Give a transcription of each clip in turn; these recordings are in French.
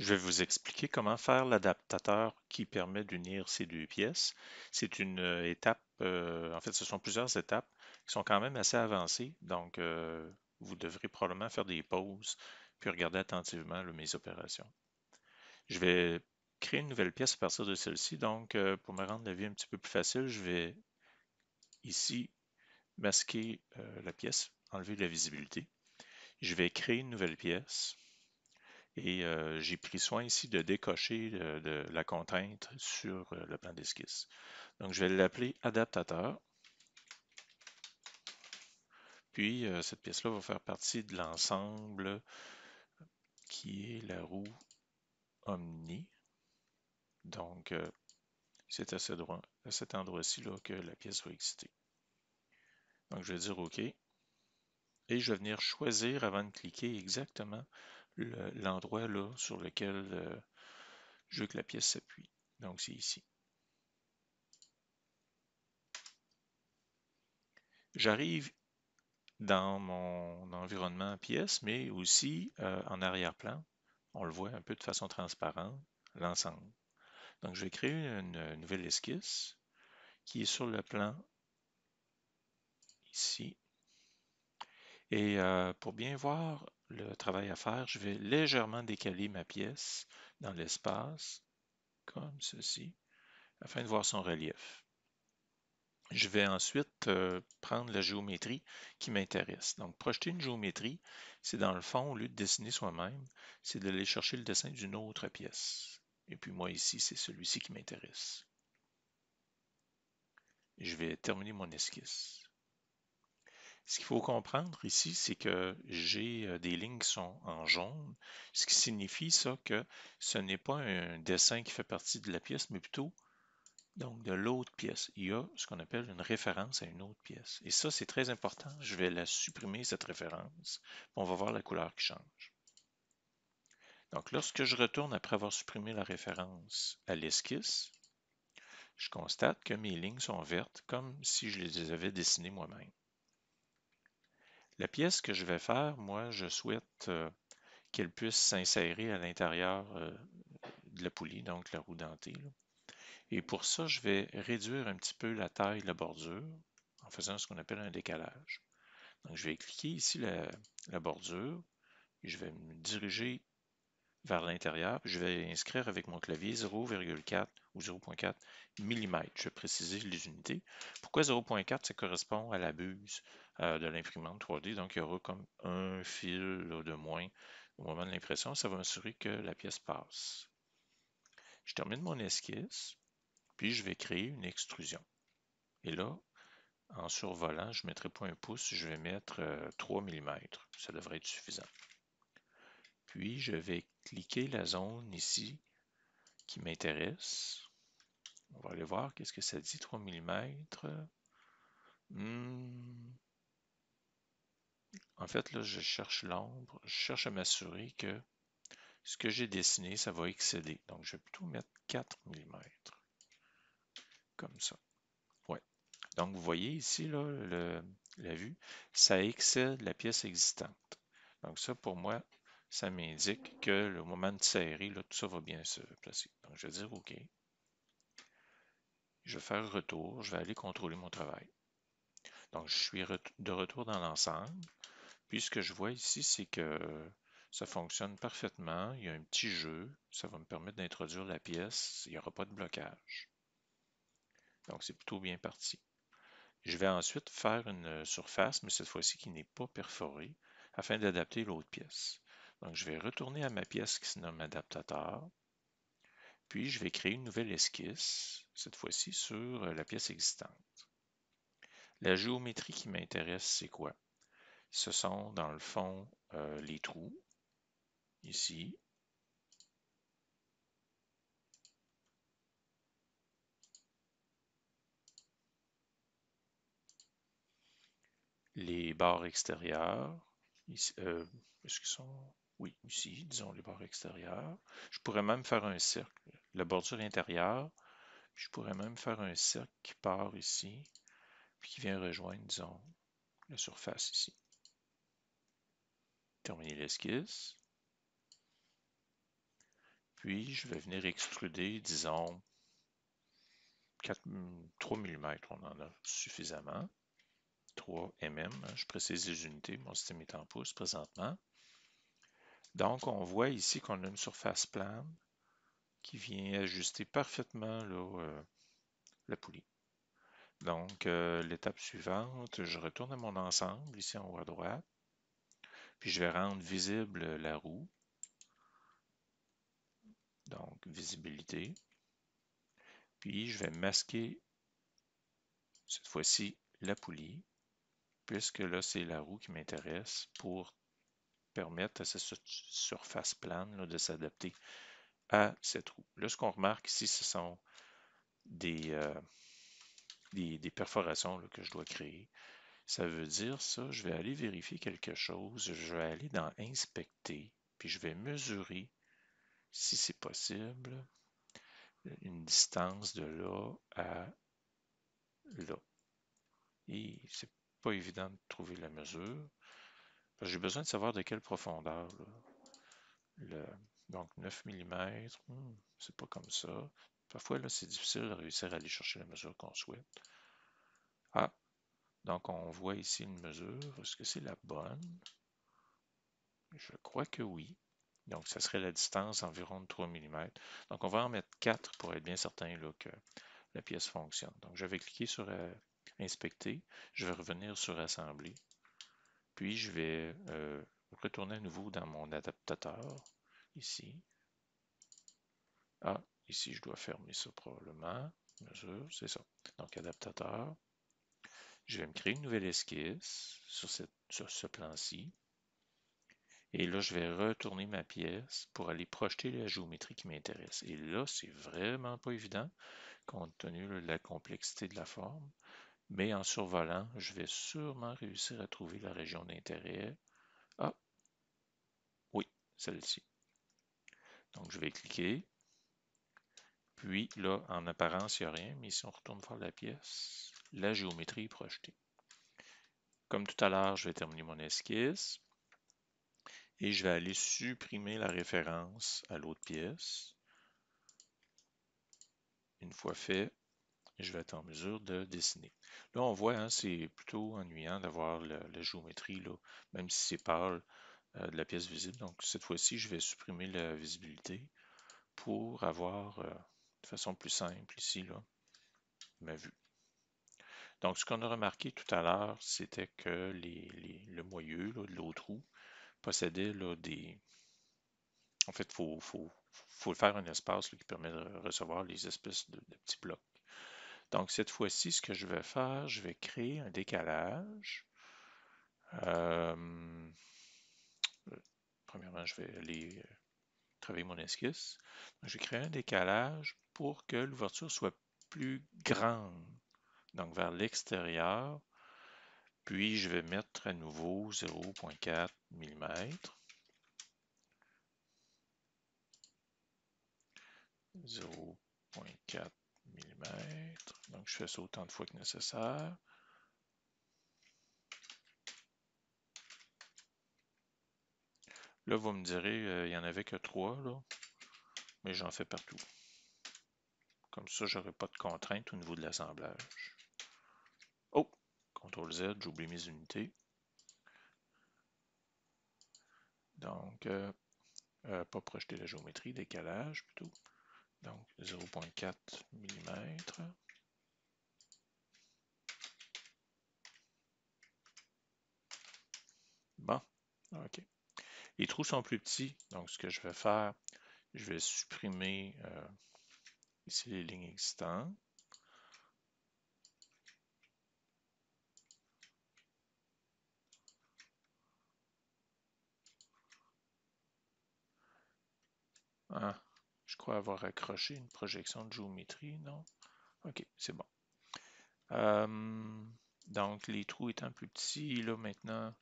Je vais vous expliquer comment faire l'adaptateur qui permet d'unir ces deux pièces. C'est une étape, en fait, ce sont plusieurs étapes qui sont quand même assez avancées, donc vous devrez probablement faire des pauses puis regarder attentivement là, mes opérations. Je vais créer une nouvelle pièce à partir de celle-ci, donc pour me rendre la vie un petit peu plus facile, je vais ici masquer la pièce, enlever la visibilité. Je vais créer une nouvelle pièce. Et j'ai pris soin ici de décocher de la contrainte sur le plan d'esquisse. Donc, je vais l'appeler adaptateur. Puis, cette pièce-là va faire partie de l'ensemble qui est la roue Omni. Donc, c'est à cet endroit-ci là, que la pièce va exister. Donc, je vais dire OK. Et je vais venir choisir avant de cliquer exactement l'endroit là sur lequel je veux que la pièce s'appuie. Donc, c'est ici. J'arrive dans mon environnement pièce, mais aussi en arrière-plan. On le voit un peu de façon transparente, l'ensemble. Donc, je vais créer une nouvelle esquisse qui est sur le plan ici. Et pour bien voir le travail à faire, je vais légèrement décaler ma pièce dans l'espace, comme ceci, afin de voir son relief. Je vais ensuite prendre la géométrie qui m'intéresse. Donc, projeter une géométrie, c'est dans le fond, au lieu de dessiner soi-même, c'est d'aller chercher le dessin d'une autre pièce. Et puis moi ici, c'est celui-ci qui m'intéresse. Je vais terminer mon esquisse. Ce qu'il faut comprendre ici, c'est que j'ai des lignes qui sont en jaune, ce qui signifie ça que ce n'est pas un dessin qui fait partie de la pièce, mais plutôt donc, de l'autre pièce, il y a ce qu'on appelle une référence à une autre pièce. Et ça, c'est très important. Je vais la supprimer, cette référence. On va voir la couleur qui change. Donc, lorsque je retourne après avoir supprimé la référence à l'esquisse, je constate que mes lignes sont vertes, comme si je les avais dessinées moi-même. La pièce que je vais faire, moi, je souhaite qu'elle puisse s'insérer à l'intérieur de la poulie, donc la roue dentée, là. Et pour ça, je vais réduire un petit peu la taille de la bordure en faisant ce qu'on appelle un décalage. Donc, je vais cliquer ici la bordure et je vais me diriger vers l'intérieur. Je vais inscrire avec mon clavier 0,4 ou 0,4 mm. Je vais préciser les unités. Pourquoi 0,4? Ça correspond à la buse de l'imprimante 3D. Donc, il y aura comme un fil là, de moins au moment de l'impression. Ça va m'assurer que la pièce passe. Je termine mon esquisse, puis je vais créer une extrusion. Et là, en survolant, je ne mettrai pas un pouce, je vais mettre 3 mm. Ça devrait être suffisant. Puis, je vais cliquer la zone ici qui m'intéresse. On va aller voir qu'est-ce que ça dit, 3 mm. En fait, là, je cherche l'ombre. Je cherche à m'assurer que ce que j'ai dessiné, ça va excéder. Donc, je vais plutôt mettre 4 mm. Comme ça. Ouais. Donc, vous voyez ici, là, la vue, ça excède la pièce existante. Donc, ça, pour moi, ça m'indique que le moment de serrer, là, tout ça va bien se placer. Donc, je vais dire OK. Je vais faire retour. Je vais aller contrôler mon travail. Donc, je suis de retour dans l'ensemble. Puis, ce que je vois ici, c'est que ça fonctionne parfaitement. Il y a un petit jeu. Ça va me permettre d'introduire la pièce. Il n'y aura pas de blocage. Donc, c'est plutôt bien parti. Je vais ensuite faire une surface, mais cette fois-ci qui n'est pas perforée, afin d'adapter l'autre pièce. Donc, je vais retourner à ma pièce qui se nomme adaptateur. Puis, je vais créer une nouvelle esquisse, cette fois-ci sur la pièce existante. La géométrie qui m'intéresse, c'est quoi? Ce sont, dans le fond, les trous, ici. Les barres extérieures, ici, est-ce qu'ils sont... Oui, ici, disons les barres extérieures. Je pourrais même faire un cercle. La bordure intérieure, je pourrais même faire un cercle qui part ici, puis qui vient rejoindre, disons, la surface ici. Terminer l'esquisse. Puis, je vais venir extruder, disons, 3 mm, on en a suffisamment. 3 mm, je précise les unités, mon système est en pouces présentement. Donc, on voit ici qu'on a une surface plane qui vient ajuster parfaitement là, la poulie. Donc, l'étape suivante, je retourne à mon ensemble, ici en haut à droite, puis je vais rendre visible la roue. Donc, visibilité. Puis, je vais masquer, cette fois-ci, la poulie, puisque là, c'est la roue qui m'intéresse pour permettre à cette surface plane là, de s'adapter à cette roue. Là, ce qu'on remarque ici, ce sont des perforations là, que je dois créer. Ça veut dire ça, je vais aller vérifier quelque chose, je vais aller dans Inspecter, puis je vais mesurer, si c'est possible, une distance de là à là. Et c'est pas évident de trouver la mesure. J'ai besoin de savoir de quelle profondeur. Là. Donc 9 mm, c'est pas comme ça. Parfois, là, c'est difficile de réussir à aller chercher la mesure qu'on souhaite. Ah, donc on voit ici une mesure. Est-ce que c'est la bonne? Je crois que oui. Donc, ça serait la distance environ de 3 mm. Donc, on va en mettre 4 pour être bien certain là, que la pièce fonctionne. Donc, je vais cliquer sur Inspecter. Je vais revenir sur Assembler. Puis, je vais retourner à nouveau dans mon adaptateur, ici. Ah, ici, je dois fermer ça probablement. Mesure, c'est ça. Donc, adaptateur. Je vais me créer une nouvelle esquisse sur ce plan-ci. Et là, je vais retourner ma pièce pour aller projeter la géométrie qui m'intéresse. Et là, c'est vraiment pas évident, compte tenu de la complexité de la forme. Mais en survolant, je vais sûrement réussir à trouver la région d'intérêt. Ah, oui, celle-ci. Donc, je vais cliquer. Puis là, en apparence, il n'y a rien, mais si on retourne voir la pièce, la géométrie est projetée. Comme tout à l'heure, je vais terminer mon esquisse et je vais aller supprimer la référence à l'autre pièce. Une fois fait, je vais être en mesure de dessiner. Là, on voit, hein, c'est plutôt ennuyant d'avoir la géométrie, là, même si c'est pâle, de la pièce visible. Donc, cette fois-ci, je vais supprimer la visibilité pour avoir de façon plus simple ici, là, ma vue. Donc, ce qu'on a remarqué tout à l'heure, c'était que le moyeu là, de l'autre roue possédait là, des... En fait, faut faire un espace là, qui permet de recevoir les espèces de petits blocs. Donc, cette fois-ci, ce que je vais faire, je vais créer un décalage. Euh, Premièrement, je vais aller travailler mon esquisse. Donc, je vais créer un décalage pour que l'ouverture soit plus grande, donc vers l'extérieur. Puis, je vais mettre à nouveau 0,4 mm. 0,4 mm. Donc, je fais ça autant de fois que nécessaire. Là, vous me direz, il n'y en avait que 3, là, mais j'en fais partout. Comme ça, je n'aurai pas de contrainte au niveau de l'assemblage. Oh! CTRL Z, j'oublie mes unités. Donc, pas projeter la géométrie, décalage plutôt. Donc, 0,4 mm. Bon, OK. Les trous sont plus petits, donc ce que je vais faire, je vais supprimer ici les lignes existantes. Ah, je crois avoir accroché une projection de géométrie, non? OK, c'est bon. Donc, les trous étant plus petits, là maintenant,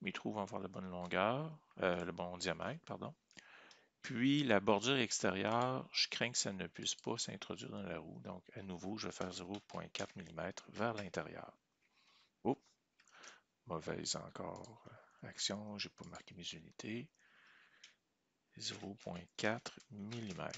mes trous vont avoir la bonne longueur, le bon diamètre, pardon. Puis, la bordure extérieure, je crains que ça ne puisse pas s'introduire dans la roue. Donc, à nouveau, je vais faire 0,4 mm vers l'intérieur. Oups, mauvaise encore action, je n'ai pas marqué mes unités. 0,4 mm.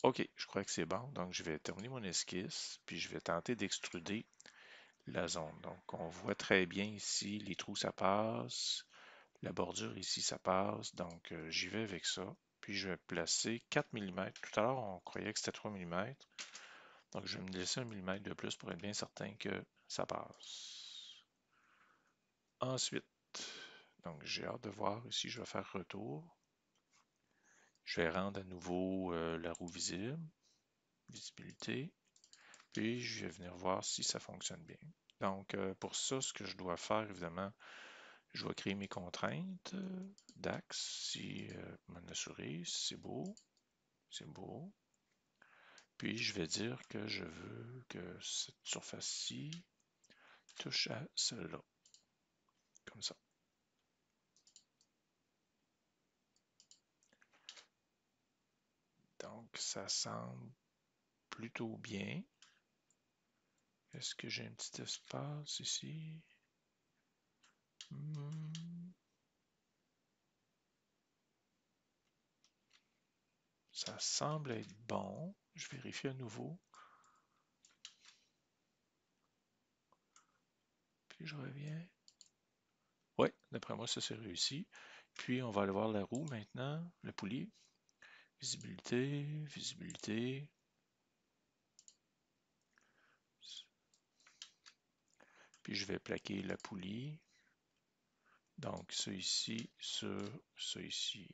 OK, je crois que c'est bon. Donc, je vais terminer mon esquisse, puis je vais tenter d'extruder la zone. Donc, on voit très bien ici, les trous, ça passe. La bordure ici, ça passe. Donc, j'y vais avec ça. Puis, je vais placer 4 mm. Tout à l'heure, on croyait que c'était 3 mm. Donc, je vais me laisser 1 mm de plus pour être bien certain que ça passe. Ensuite, donc j'ai hâte de voir ici, je vais faire retour. Je vais rendre à nouveau la roue visible, visibilité. Puis, je vais venir voir si ça fonctionne bien. Donc, pour ça, ce que je dois faire, évidemment, je vais créer mes contraintes d'axe, si m'en assurer, c'est beau, c'est beau. Puis je vais dire que je veux que cette surface-ci touche à celle-là, comme ça. Donc ça semble plutôt bien. Est-ce que j'ai un petit espace ici? Ça semble être bon. Je vérifie à nouveau. Puis je reviens. Oui, d'après moi, ça c'est réussi. Puis on va aller voir la roue maintenant, le poulie. Visibilité, visibilité. Puis je vais plaquer la poulie. Donc ça ici sur ça ici.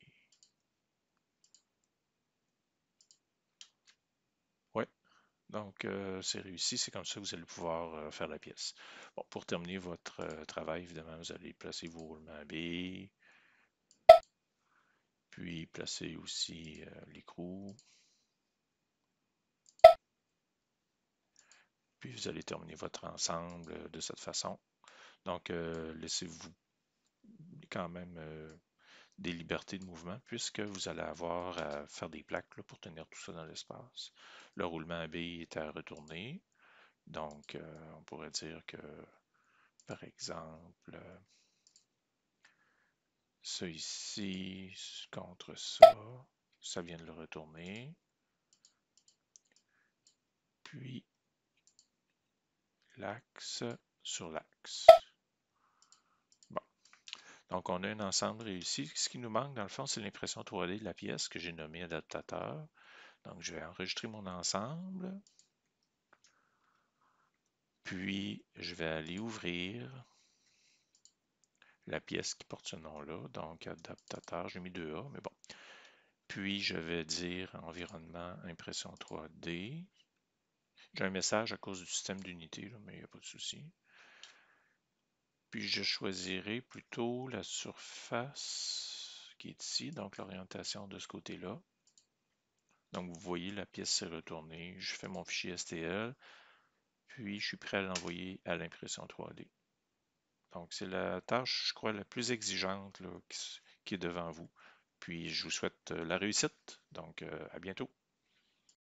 Ouais, donc c'est réussi. C'est comme ça que vous allez pouvoir faire la pièce. Bon, pour terminer votre travail, évidemment, vous allez placer vos roulements à billes. Puis placer aussi l'écrou. Puis vous allez terminer votre ensemble de cette façon. Donc laissez-vous quand même des libertés de mouvement puisque vous allez avoir à faire des plaques là, pour tenir tout ça dans l'espace. Le roulement à billes est à retourner. Donc, on pourrait dire que, par exemple, ça ici contre ça, ça vient de le retourner. Puis, l'axe sur l'axe. Bon. Donc, on a un ensemble réussi. Ce qui nous manque, dans le fond, c'est l'impression 3D de la pièce que j'ai nommée adaptateur. Donc, je vais enregistrer mon ensemble. Puis, je vais aller ouvrir la pièce qui porte ce nom-là. Donc, adaptateur, j'ai mis 2A, mais bon. Puis, je vais dire environnement impression 3D. J'ai un message à cause du système d'unité, mais il n'y a pas de souci. Puis, je choisirai plutôt la surface qui est ici, donc l'orientation de ce côté-là. Donc, vous voyez, la pièce s'est retournée. Je fais mon fichier STL, puis je suis prêt à l'envoyer à l'impression 3D. Donc, c'est la tâche, je crois, la plus exigeante là, qui est devant vous. Puis, je vous souhaite la réussite. Donc, à bientôt.